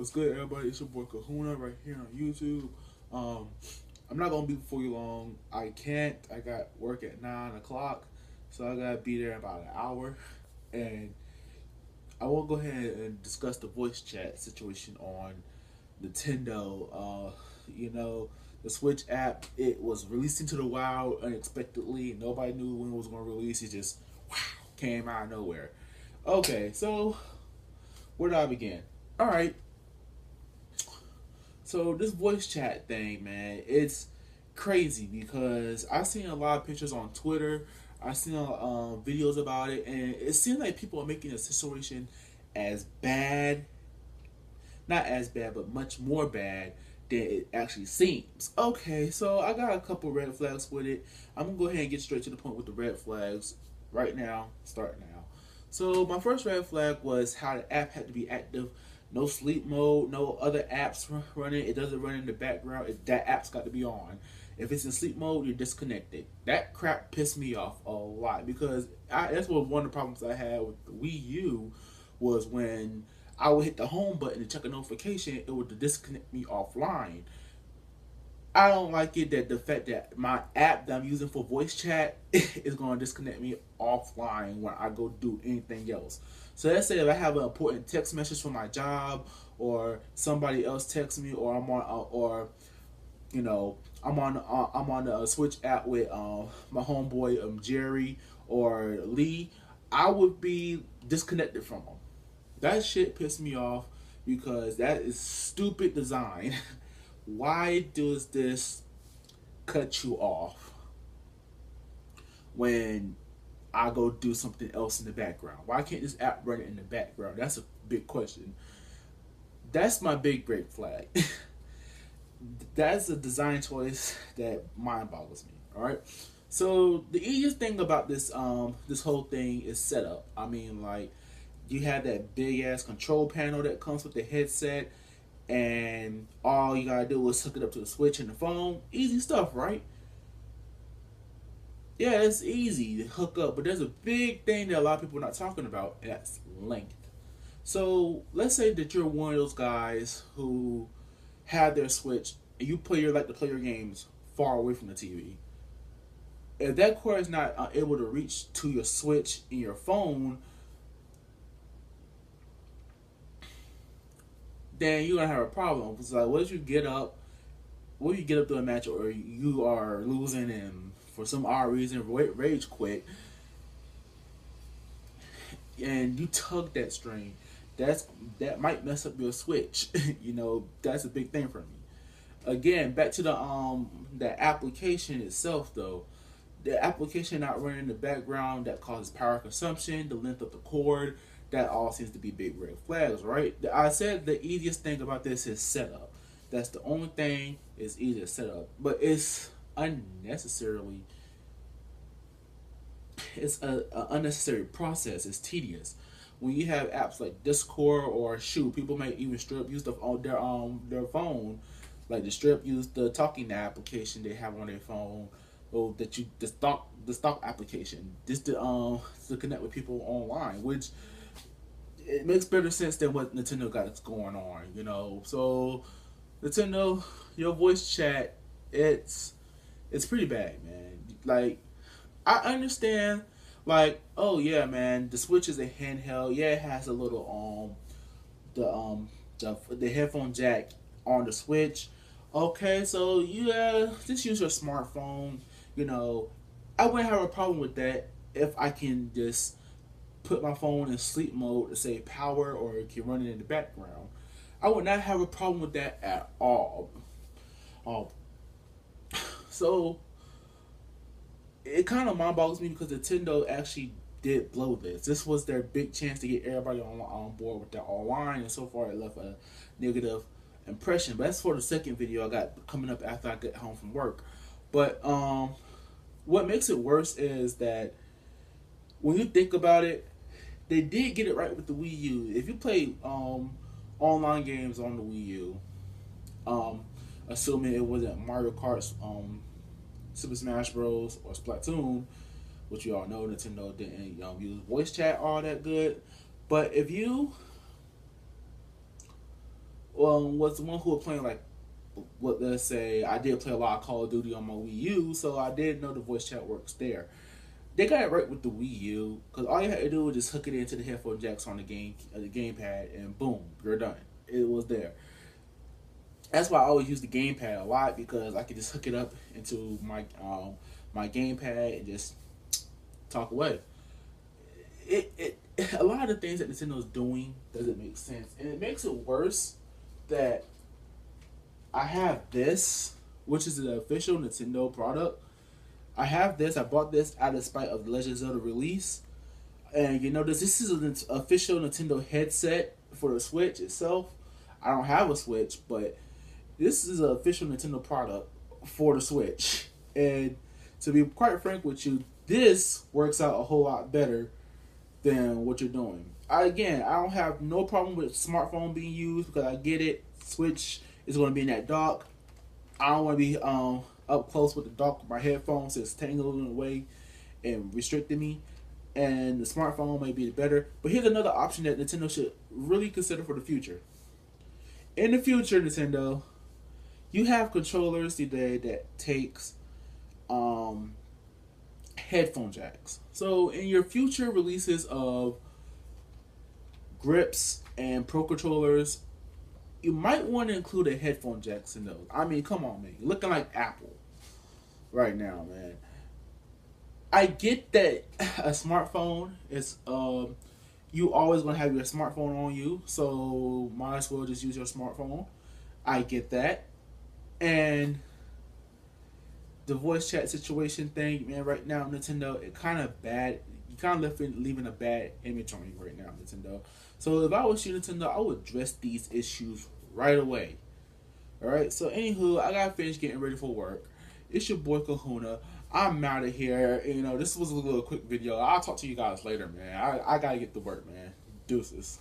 What's good, everybody? It's your boy Kahuna right here on YouTube. Um, I'm not gonna be before you long. I can't. I got work at 9 o'clock, so I gotta be there in about an hour. And I will go ahead and discuss the voice chat situation on Nintendo. You know, the Switch app, it was released into the wild unexpectedly. Nobody knew when it was gonna release. It just wow came out of nowhere. Okay, so where do I begin? All right, so this voice chat thing, man, it's crazy because I've seen a lot of pictures on Twitter. I've seen videos about it, and it seems like people are making the situation as bad, not as bad, but much more bad than it actually seems. Okay, so I got a couple red flags with it. I'm gonna go ahead and get straight to the point with the red flags right now. Start now. So my first red flag was how the app had to be active. No sleep mode, no other apps running. It doesn't run in the background. That app's got to be on. If it's in sleep mode, you're disconnected. That crap pissed me off a lot because that's what one of the problems I had with the Wii U was when I would hit the home button to check a notification, it would disconnect me offline. I don't like it that the fact that my app that I'm using for voice chat is going to disconnect me offline when I go do anything else. So let's say if I have an important text message from my job, or somebody else texts me, or or you know, I'm on the Switch app with my homeboy Jerry or Lee, I would be disconnected from them. That shit pissed me off because that is stupid design. Why does this cut you off when I go do something else in the background? Why can't this app run it in the background? That's a big question. That's my big red flag. That's a design choice that mind boggles me. All right. So the easiest thing about this whole thing is setup. I mean, like, you have that big ass control panel that comes with the headset, and all you gotta do is hook it up to the Switch and the phone. Easy stuff, right? Yeah, it's easy to hook up, but there's a big thing that a lot of people are not talking about, and that's length. So let's say that you're one of those guys who have their Switch and you like to play your games far away from the TV. If that cord is not able to reach to your Switch in your phone, then you're gonna have a problem. It's like, what if you get up? What if you get up to a match or you are losing and for some odd reason rage quit, and you tug that string? That's that might mess up your Switch. You know, that's a big thing for me. Again, back to the application itself though. The application not running in the background that causes power consumption, the length of the cord, that all seems to be big red flags, right? I said the easiest thing about this is setup. That's the only thing is easy to set up, but it's a unnecessary process. It's tedious. When you have apps like Discord or shoot, people might even strip use on their phone, like the strip use the talking application they have on their phone, or that you the stock application just to connect with people online, which it makes better sense than what Nintendo got going on, you know. So Nintendo, your voice chat, it's pretty bad, man. Like, I understand, like, oh yeah, man, the Switch is a handheld. Yeah, it has a little the headphone jack on the Switch. Okay, so yeah, just use your smartphone. You know, I wouldn't have a problem with that if I can just put my phone in sleep mode to save power, or it can run it in the background. I would not have a problem with that at all. Um, so it kind of mind boggles me because Nintendo actually did blow this. This was their big chance to get everybody on board with their online, and so far it left a negative impression. But that's for the second video I got coming up after I get home from work. But what makes it worse is that when you think about it, they did get it right with the Wii U. If you play online games on the Wii U, um, assuming it wasn't Mario Kart, Super Smash Bros. Or Splatoon, which you all know Nintendo didn't use voice chat all that good. But if you was the one who was playing like what let's say I did play a lot of Call of Duty on my Wii U, so I did know the voice chat works there. They got it right with the Wii U because all you had to do was just hook it into the headphone jacks on the gamepad, and boom, you're done. It was there. That's why I always use the gamepad a lot because I could just hook it up into my gamepad and just talk away. It a lot of the things that Nintendo's doing doesn't make sense, and it makes it worse that I have this, which is an official Nintendo product. I have this. I bought this out of spite of the Legend of Zelda release, and you know this is an official Nintendo headset for the Switch itself. I don't have a Switch, but this is an official Nintendo product for the Switch. And to be quite frank with you, this works out a whole lot better than what you're doing. I don't have no problem with smartphone being used because I get it. Switch is going to be in that dock. I don't want to be up close with the dock with my headphones. It's tangling away and restricting me. And the smartphone may be better. But here's another option that Nintendo should really consider for the future. In the future, Nintendo, you have controllers today that takes headphone jacks. So in your future releases of grips and pro controllers, you might want to include a headphone jacks in those. I mean, come on, man. You're looking like Apple right now, man. I get that a smartphone is you always gonna have your smartphone on you, so might as well just use your smartphone. I get that. And the voice chat situation thing, man, right now, Nintendo, it kind of bad. You kind of leaving a bad image on you right now, Nintendo. So if I was you, Nintendo, I would address these issues right away. Alright, so anywho, I gotta finish getting ready for work. It's your boy Kahuna. I'm out of here. You know, this was a little quick video. I'll talk to you guys later, man. I gotta get to work, man. Deuces.